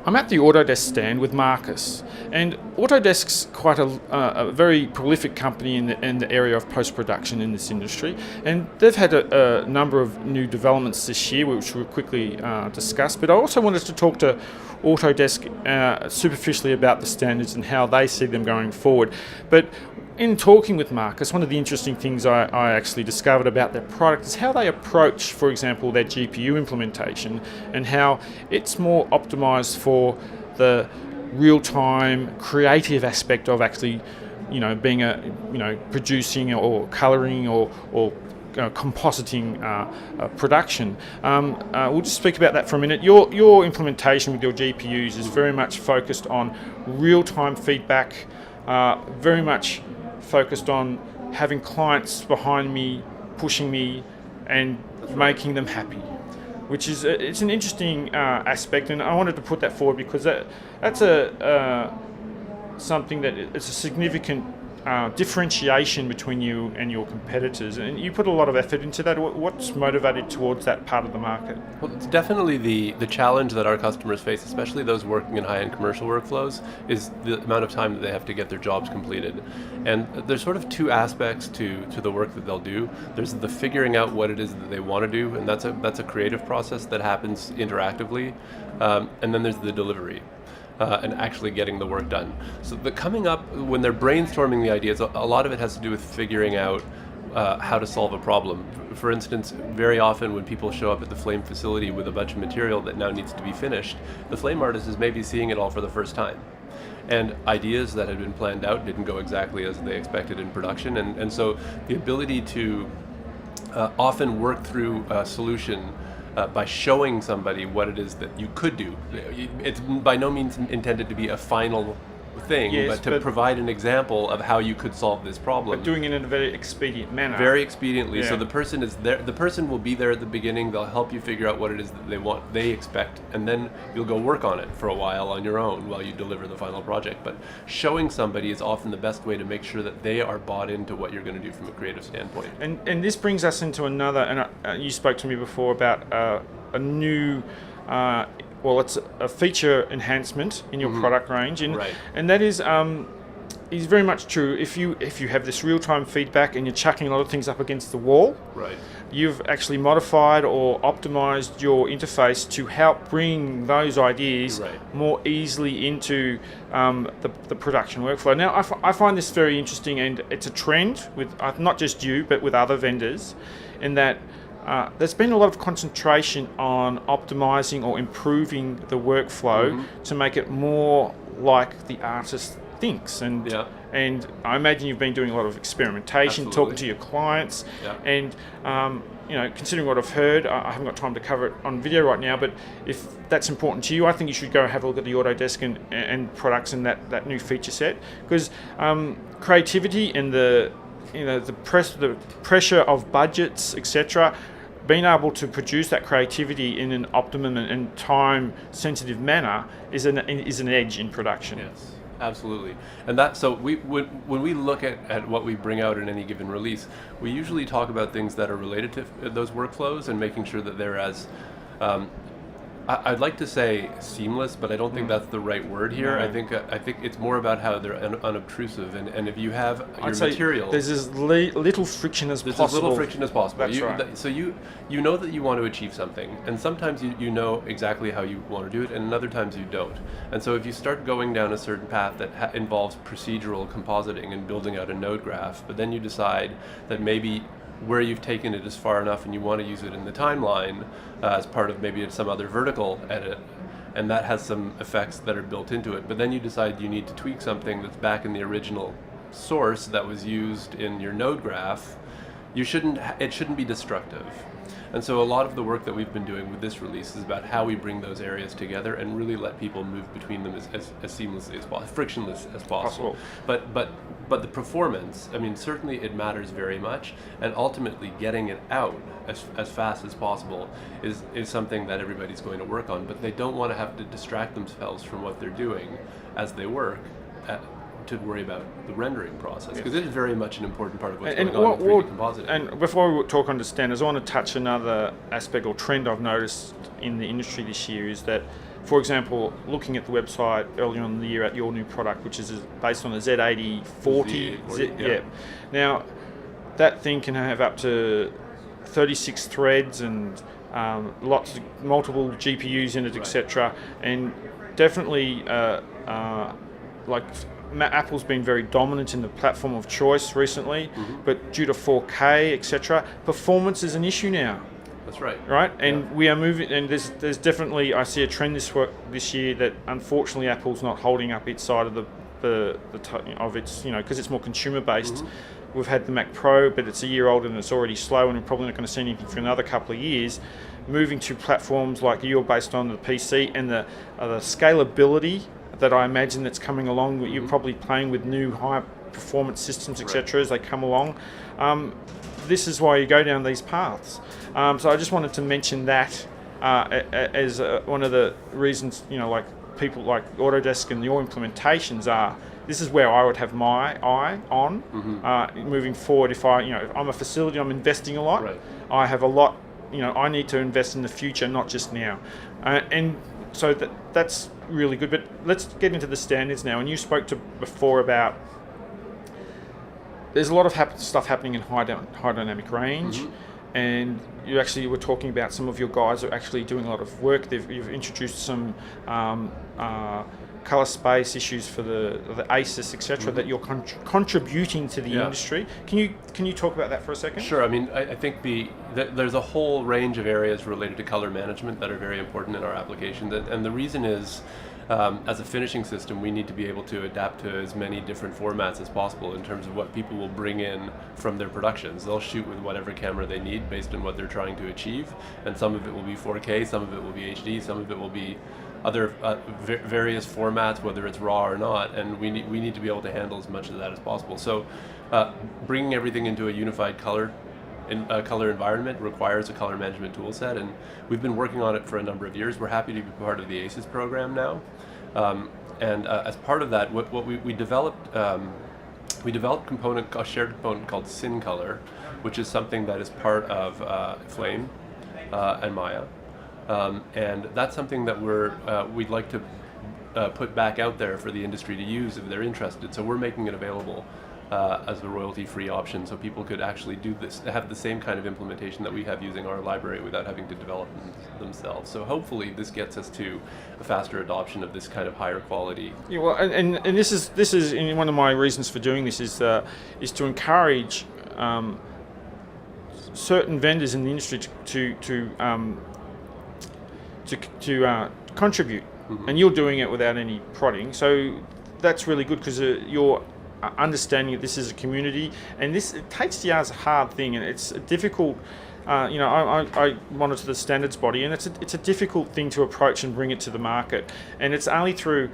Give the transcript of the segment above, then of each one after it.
I'm at the Autodesk stand with Markas, and Autodesk's quite a very prolific company in the area of post-production in this industry, and they've had a number of new developments this year, which we'll quickly discuss. But I also wanted to talk to Autodesk superficially about the standards and how they see them going forward. But in talking with Markas, one of the interesting things I actually discovered about their product is how they approach, for example, their GPU implementation, and how it's more optimized for the real-time creative aspect of actually, being producing or coloring or compositing production. We'll just speak about that for a minute. Your implementation with your GPUs is very much focused on real-time feedback, very much focused on having clients behind me, pushing me, and making them happy, which is it's an interesting aspect, and I wanted to put that forward because that's something that it's a significant differentiation between you and your competitors, and you put a lot of effort into that. What's motivated towards that part of the market? Well, it's definitely the challenge that our customers face, especially those working in high-end commercial workflows, is the amount of time that they have to get their jobs completed. And there's sort of two aspects to the work that they'll do. There's the figuring out what it is that they want to do, and that's a creative process that happens interactively. And then there's the delivery. And actually getting the work done. So coming up, when they're brainstorming the ideas, a lot of it has to do with figuring out how to solve a problem. For instance, very often when people show up at the flame facility with a bunch of material that now needs to be finished, the flame artist is maybe seeing it all for the first time. And ideas that had been planned out didn't go exactly as they expected in production. And so the ability to often work through a solution by showing somebody what it is that you could do. It's by no means intended to be a final thing, yes, but to provide an example of how you could solve this problem. But doing it in a very expedient manner. Very expediently. Yeah. So the person is there. The person will be there at the beginning. They'll help you figure out what it is that they expect, and then you'll go work on it for a while on your own while you deliver the final project. But showing somebody is often the best way to make sure that they are bought into what you're going to do from a creative standpoint. And this brings us into another, and you spoke to me before about a new it's a feature enhancement in your product range, and Right. and that is very much true. If you have this real-time feedback and you're chucking a lot of things up against the wall, Right. you've actually modified or optimized your interface to help bring those ideas Right. more easily into the production workflow. Now, I find this very interesting, and it's a trend with not just you, but with other vendors, in that there's been a lot of concentration on optimizing or improving the workflow to make it more like the artist thinks. And I imagine you've been doing a lot of experimentation, Absolutely. talking to your clients, and considering what I've heard, I haven't got time to cover it on video right now, but if that's important to you, I think you should go have a look at the Autodesk and products and that new feature set, because creativity and the pressure of budgets, etc., being able to produce that creativity in an optimum and time-sensitive manner is an edge in production. Yes, absolutely. And when we look at what we bring out in any given release, we usually talk about things that are related to those workflows and making sure that they're as I'd like to say seamless, but I don't think that's the right word here. No. I think it's more about how they're unobtrusive, and if you have your material, there's as little friction as possible. There's as little friction as possible. That's right. So you know that you want to achieve something, and sometimes you know exactly how you want to do it, and other times you don't. And so if you start going down a certain path that involves procedural compositing and building out a node graph, but then you decide that maybe where you've taken it is far enough and you want to use it in the timeline as part of maybe some other vertical edit, and that has some effects that are built into it, but then you decide you need to tweak something that's back in the original source that was used in your node graph, it shouldn't be destructive. And so a lot of the work that we've been doing with this release is about how we bring those areas together and really let people move between them as seamlessly as possible, frictionless as possible. But the performance, I mean, certainly it matters very much, and ultimately getting it out as fast as possible is something that everybody's going to work on, but they don't want to have to distract themselves from what they're doing as they work to worry about the rendering process, because it is very much an important part of what's going on in 3D compositing. And before we talk on the standards, I want to touch another aspect or trend I've noticed in the industry this year is that for example, looking at the website earlier on in the year at your new product, which is based on the Z8040. Yeah. Now, that thing can have up to 36 threads and multiple GPUs in it, etc. And definitely, Apple's been very dominant in the platform of choice recently, but due to 4K, etc., performance is an issue now. That's right. Right, and we are moving, and there's definitely, I see a trend this year that unfortunately Apple's not holding up its side of of its, because it's more consumer based. We've had the Mac Pro, but it's a year old and it's already slow, and we're probably not going to see anything for another couple of years. Moving to platforms like you're based on the PC and the scalability that I imagine that's coming along. You're probably playing with new high performance systems, etc. as they come along. This is why you go down these paths. So I just wanted to mention that as one of the reasons, like people like Autodesk and your implementations are. This is where I would have my eye on moving forward. If I'm a facility, I'm investing a lot. Right. I have a lot. I need to invest in the future, not just now. And so that's really good. But let's get into the standards now. And you spoke to before about there's a lot of stuff happening in high dynamic range. And you actually were talking about some of your guys are actually doing a lot of work. You've introduced some color space issues for the ASUS, etc. that you're contributing to the industry. Can you talk about that for a second? Sure. I mean, I think there's a whole range of areas related to color management that are very important in our application. And the reason is, as a finishing system, we need to be able to adapt to as many different formats as possible in terms of what people will bring in from their productions. They'll shoot with whatever camera they need based on what they're trying to achieve, and some of it will be 4K, some of it will be HD, some of it will be other various formats, whether it's RAW or not, and we need to be able to handle as much of that as possible. So bringing everything into a unified color environment requires a color management tool set, and we've been working on it for a number of years. We're happy to be part of the ASUS program now, and as part of that, what we developed a shared component called CineColor, which is something that is part of Flame and Maya, and that's something that we'd like to put back out there for the industry to use if they're interested. So we're making it available as a royalty-free option, so people could actually do this, have the same kind of implementation that we have using our library without having to develop them themselves. So hopefully this gets us to a faster adoption of this kind of higher quality. Yeah, well, and this is one of my reasons for doing this is to encourage certain vendors in the industry to contribute, and you're doing it without any prodding. So that's really good because you're understanding that this is a community, and it takes the as a hard thing, and it's difficult. I monitor the standards body, and it's a difficult thing to approach and bring it to the market, and it's only through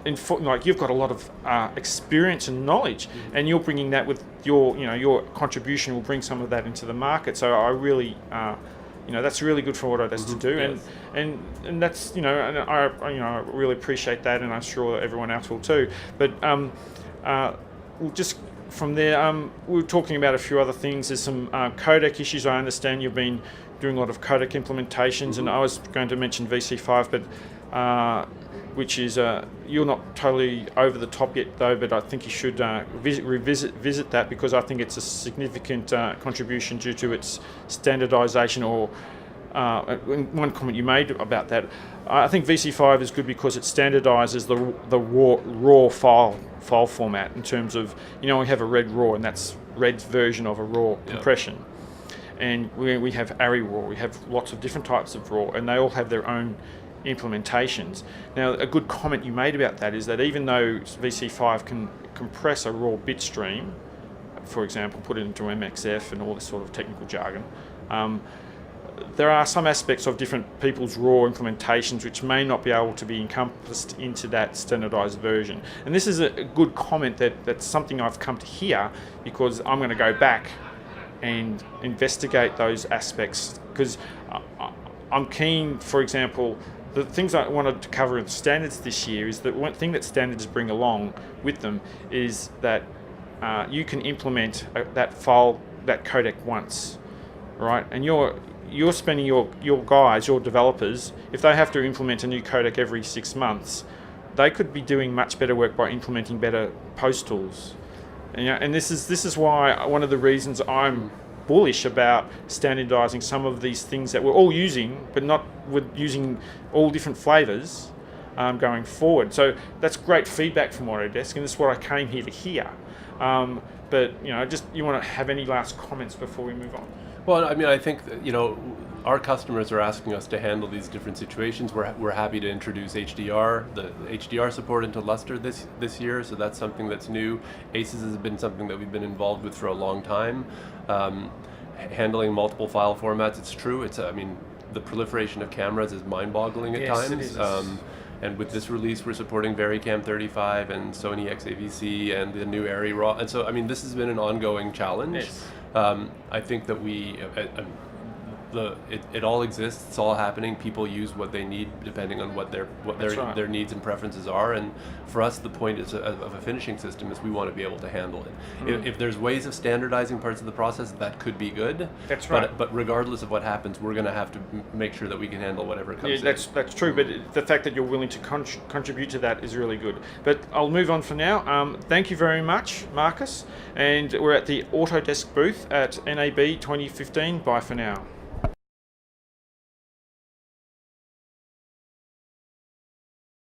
you've got a lot of experience and knowledge, and you're bringing that with your contribution will bring some of that into the market. So I really that's really good for Autodesk to do, yes. and that's and I really appreciate that, and I'm sure everyone else will too. But we'll just from there, we were talking about a few other things. There's some codec issues. I understand you've been doing a lot of codec implementations, and I was going to mention VC5, but which is you're not totally over the top yet though, but I think you should visit that, because I think it's a significant contribution due to its standardization. Or one comment you made about that, I think VC5 is good because it standardizes the raw file format in terms of we have a red raw, and that's red's version of a raw compression, and we have ARRI raw, we have lots of different types of raw, and they all have their own implementations. Now, a good comment you made about that is that even though VC5 can compress a raw bit stream, for example, put it into MXF and all this sort of technical jargon, there are some aspects of different people's raw implementations which may not be able to be encompassed into that standardized version. And this is a good comment that's something I've come to hear, because I'm going to go back and investigate those aspects, because I'm keen, for example, the things I wanted to cover in standards this year is that one thing that standards bring along with them is that you can implement that file, that codec once, right? And you're spending your guys, your developers, if they have to implement a new codec every 6 months, they could be doing much better work by implementing better post tools. And this is why one of the reasons I'm bullish about standardizing some of these things that we're all using, but not with using all different flavors going forward. So that's great feedback from Autodesk, and this is what I came here to hear. But you want to have any last comments before we move on? Well, I mean, I think that, our customers are asking us to handle these different situations. We're happy to introduce HDR, the HDR support into Lustre this year, so that's something that's new. ACES has been something that we've been involved with for a long time. Handling multiple file formats, it's true. The proliferation of cameras is mind-boggling at times. It is. And with this release, we're supporting VariCam 35 and Sony XAVC and the new Arri RAW. And so, this has been an ongoing challenge. Yes. I think that it all exists. It's all happening. People use what they need depending on what their needs and preferences are. And for us, the point of a finishing system is we want to be able to handle it. If there's ways of standardizing parts of the process, that could be good. That's right. But regardless of what happens, we're going to have to make sure that we can handle whatever comes in. That's true. But the fact that you're willing to contribute to that is really good. But I'll move on for now. Thank you very much, Markas. And we're at the Autodesk booth at NAB 2015. Bye for now.